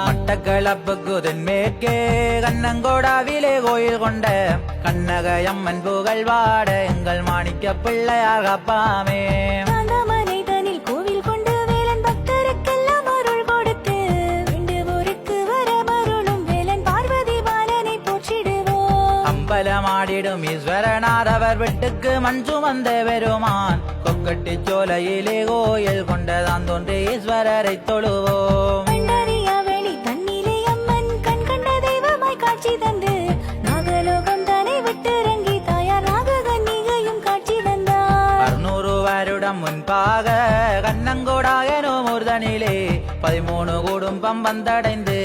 மட்டக்களப்புக்குதன் மேற்கே கண்ணங்கோடாவிலே கோயில் கொண்ட கண்ணகையம்மன் புகழ் வாட எங்கள் மாணிக்க பிள்ளையார் காப்பாமே. அம்பலமாடிடும் ஈஸ்வரனாதவர் வீட்டுக்கு மண் சுமந்த பெருமான் கொக்கட்டி சோலையிலே கோயில் கொண்டதான் தோன்றி ஈஸ்வரரை தொழுவோம். காட்சி தந்து நாகலோகம் தானே விட்டிறங்கி தாயார் நாககன்னிகையும் காட்சி தந்தார். 600 வருடம் முன்பாக கண்ணங்கோடாயனும் ஊர்தனிலே 13 குடும்பம் வந்தடைந்து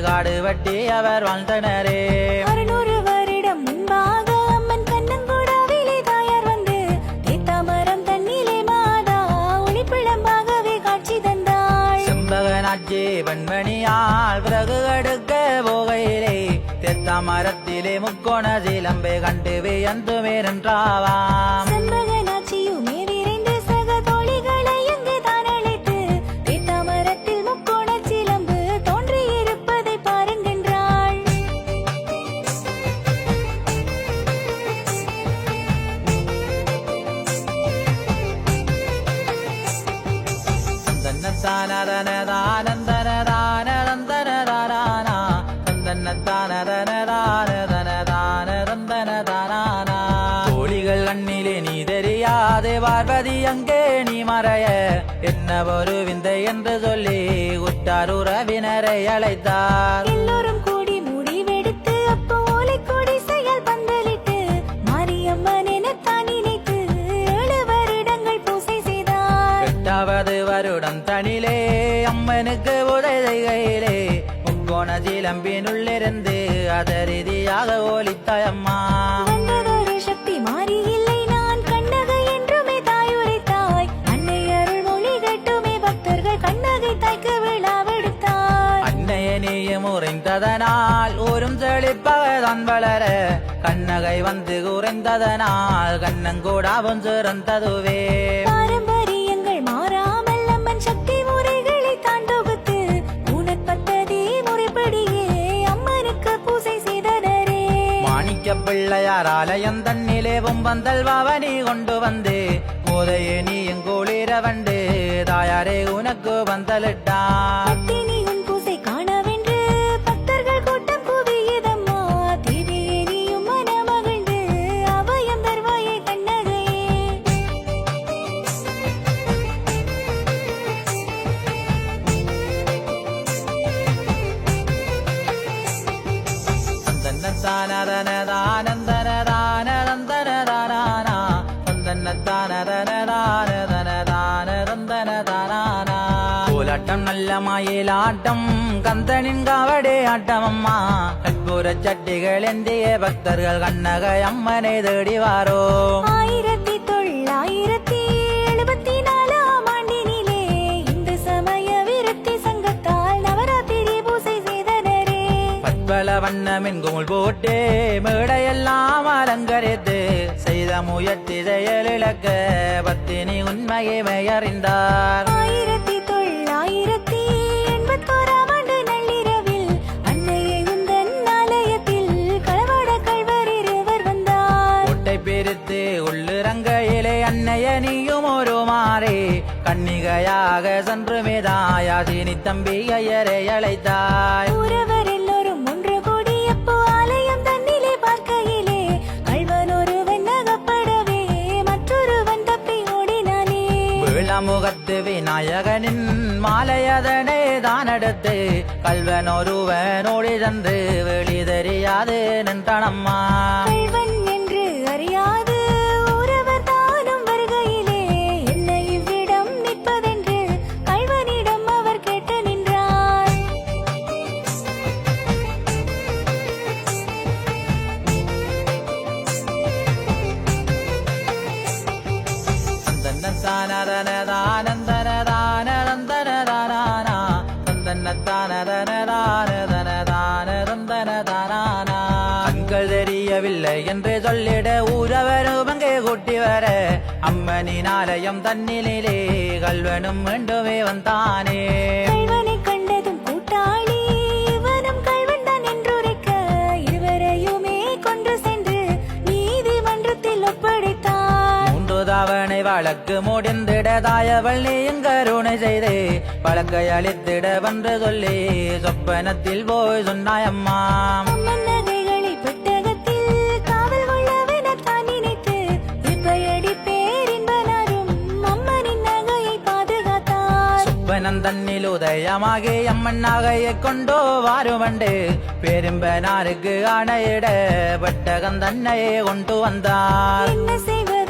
காடு வெட்டி அவர் வாழ்ந்தனரே. 600 வருடம் முன்பாக அம்மன் கண்ணங்கோடாவிலே தாயார் வந்து தேத்தாமரம் தண்ணிலே மாதா ஒளிப்பிழம்பாகவே காட்சி தந்தாள். செம்பகனாட்சி பெண்மணியால் பிறகு எடுக்க போகையிலே தெத்தாமரத்திலே முக்கோண சிலம்பை கண்டு வியந்துமே நின்றாவாம். செம்பகனாட்சியுமே விரைந்து சக தோழிகளை அங்கு தான் அழைத்து தேத்தாமரத்தில் முக்கோண சிலம்பு தோன்றியிருப்பதை பாருங்கென்றாள். தோழிகள் கண்ணிலே நீ தெரியாதே பார்வதி அங்கே நீ மறைய என்ன ஒரு விந்தை என்று சொல்லி உற்றார் உறவினரை அழைத்தார். எல்லோரும் கூடி முடிவெடுத்து அப்போ ஓலை கொடி செயல் பந்தலிட்டு மாரியம்மன் எனத்தான் நினைத்து 7 வருடங்கள் பூசை செய்தார். 8வது வருடம் தனிலே அம்மனுக்கு உதவிகையிலே முக்கோண சிலம்பினுள்ளிருந்து அதரீதியாக ஒலித்தாயம்மா. வந்ததொரு சக்தி மாறி இல்லை நான் கண்ணகை என்றுமே தாய் உரைத்தாய். அன்னை அருள் மொழி கேட்டுமே பக்தர்கள் கண்ணகை தாய்க்கு விழாவெடுத்தார். அன்னைய நீயும் உறைந்ததனால் ஊரும் செழிப்பகதான் வளர கண்ணகை வந்து உறைந்ததனால் கண்ணங்கூடாவும் சிறந்ததுவே. பாரம்பரியங்கள் மாறாமல் அம்மன் சக்தி முறைகளை தான் தொகுத்து ஊனற்பத்ததி முறைப்படியே அம்மனுக்கு பூசை செய்தனரே. மாணிக்க பிள்ளையார் ஆலயம் தன்னிலே பொம்பந்தல் பவனி கொண்டு வந்து போதைய நீ எங்கோளிர வண்டு தாயாரே உனக்கு பந்தலிட்டார். பத்தினியின் பூசை காணவென்று பக்தர்கள் கூட்டம் குவியுதம்மா. தேவியே நீயும் மனமகிழ்ந்து அபயம் தருவாயே கண்ணகையே. கோலாட்டம் நல்ல மயிலாட்டம் கந்தனின் காவடே ஆட்டம் அம்மா கற்பூர சட்டிகள் எந்திய பக்தர்கள் கண்ணகை அம்மனை தேடி வாரோ. 1974 ஆண்டினிலே இந்து சமய விருத்தி சங்கத்தால் நவராத்திரி பூசை செய்தனரே. பற்பல வண்ணமின் குமுள் போட்டே மேடையெல்லாம் அலங்கரித்து செய்த முயற்சி செயலிழக்க பத்தினி உண்மையை மெயறிந்தார். 1981 ஆண்டு நள்ளிரவில் அன்னையை உந்தன் ஆலயத்தில் களவாட கள்வர் இருவர் வந்தார். கோட்டை பிரித்து உள்ளிறங்கையிலே அன்னைய நீயும் ஒரு மாறே கன்னிகையாக சென்று மேதாயாசினி தம்பி ஐயரை அழைத்தாய். ஊரவர் எல்லோரும் ஒன்று கூடி அப்போ ஆலயம் தன்னிலே பார்க்கையிலே கள்வன் ஒருவன் அகப்படவே மற்றொருவன் தப்பி ஓடினானே. விளமுகத்து விநாயகனின் மாலையதனை தான் எடுத்து கல்வன் ஒருவன் ஓடி சென்று வெளி தெரியாது நின்றனம்மா. கள்வன் என்று அறியாது ஊரவர் தானும் வருகையிலே என்ன இவ்விடம் நிற்பதென்று கள்வனிடம் அவர் கேட்டு நின்றார். மக்கள் தெரியவில்லை என்று சொல்லிட ஊரவரும் அங்கே கூட்டி வர அம்மனின் ஆலயம் தன்னிலே கல்வனும் மீண்டுமே வந்தானே. கள்வனை கண்டதும் கூட்டாளி இவனும் கள்வன் தான் என்றுரைக்க இருவரையுமே கொன்று சென்று நீதிமன்றத்தில் ஒப்படைத்தார். 3 தவணை வழக்கு முடிந்திட தாயவள் நீயும் கருணை செய்து வழக்கை அளித்திட வென்று சொல்லி சொப்பனத்தில் போய் சொன்னாயம்மா. அம்மன் நகைகளை பெட்டகத்தில் காவல் கொள்ளவென தான் நினைத்து இப்படி பேரின்பனாரும் அம்மனின் நகையை பாதுகாத்தார். சொப்பனம் தன்னில் உதயமாகி அம்மன் நகையை கொண்டோ வாருவண்டு பேரும்பனாருக்கு ஆணையிட பெட்டகம் தன்னையே கொண்டு வந்தார். என்ன செய்வது